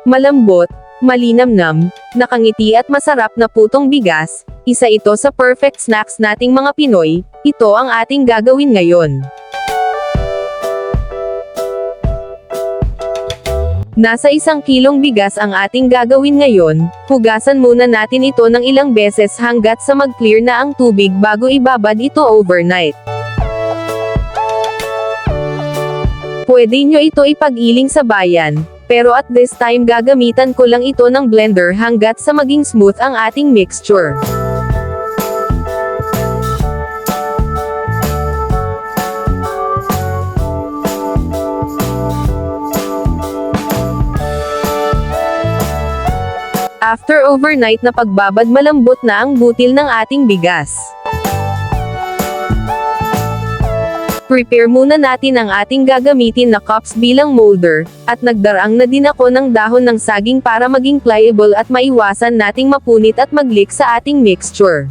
Malambot, malinamnam, nakangiti at masarap na putong bigas, isa ito sa perfect snacks nating mga Pinoy, ito ang ating gagawin ngayon. Nasa 1 kilong bigas ang ating gagawin ngayon, hugasan muna natin ito ng ilang beses hanggat sa mag-clear na ang tubig bago ibabad ito overnight. Pwede nyo ito ipag-iling sa bayan, pero at this time gagamitan ko lang ito ng blender hanggat sa maging smooth ang ating mixture. After overnight na pagbabad, malambot na ang butil ng ating bigas. Prepare muna natin ang ating gagamitin na cups bilang molder, at nagdaraang na din ako ng dahon ng saging para maging pliable at maiwasan nating mapunit at mag-leak sa ating mixture.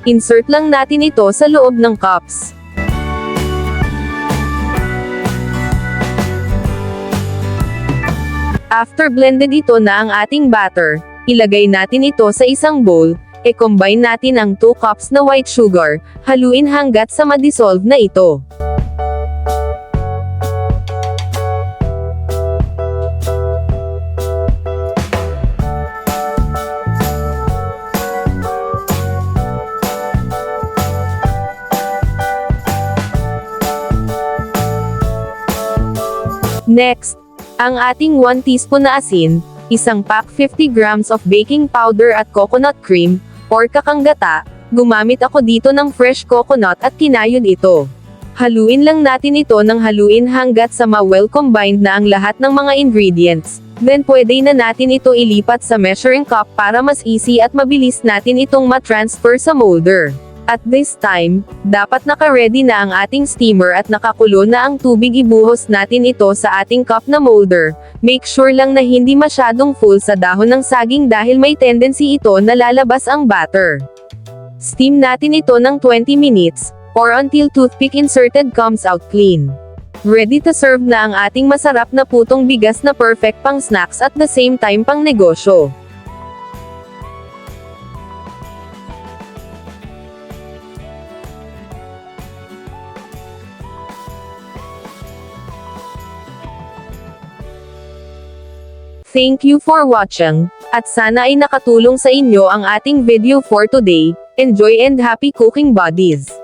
Insert lang natin ito sa loob ng cups. After blended ito na ang ating batter, ilagay natin ito sa isang bowl, e-combine natin ang 2 cups na white sugar, haluin hanggat sa ma-dissolve na ito. Next, ang ating 1 teaspoon na asin, isang pack 50 grams of baking powder at coconut cream, or kakanggata, gumamit ako dito ng fresh coconut at kinayod ito. Haluin lang natin ito ng haluin hanggat sa ma-well combined na ang lahat ng mga ingredients, then pwede na natin ito ilipat sa measuring cup para mas easy at mabilis natin itong ma-transfer sa molder. At this time, dapat naka-ready na ang ating steamer at nakakulo na ang tubig. Ibuhos natin ito sa ating cup na molder. Make sure lang na hindi masyadong full sa dahon ng saging dahil may tendency ito na lalabas ang batter. Steam natin ito ng 20 minutes, or until toothpick inserted comes out clean. Ready to serve na ang ating masarap na putong bigas na perfect pang snacks at the same time pang negosyo. Thank you for watching, at sana ay nakatulong sa inyo ang ating video for today. Enjoy and happy cooking buddies!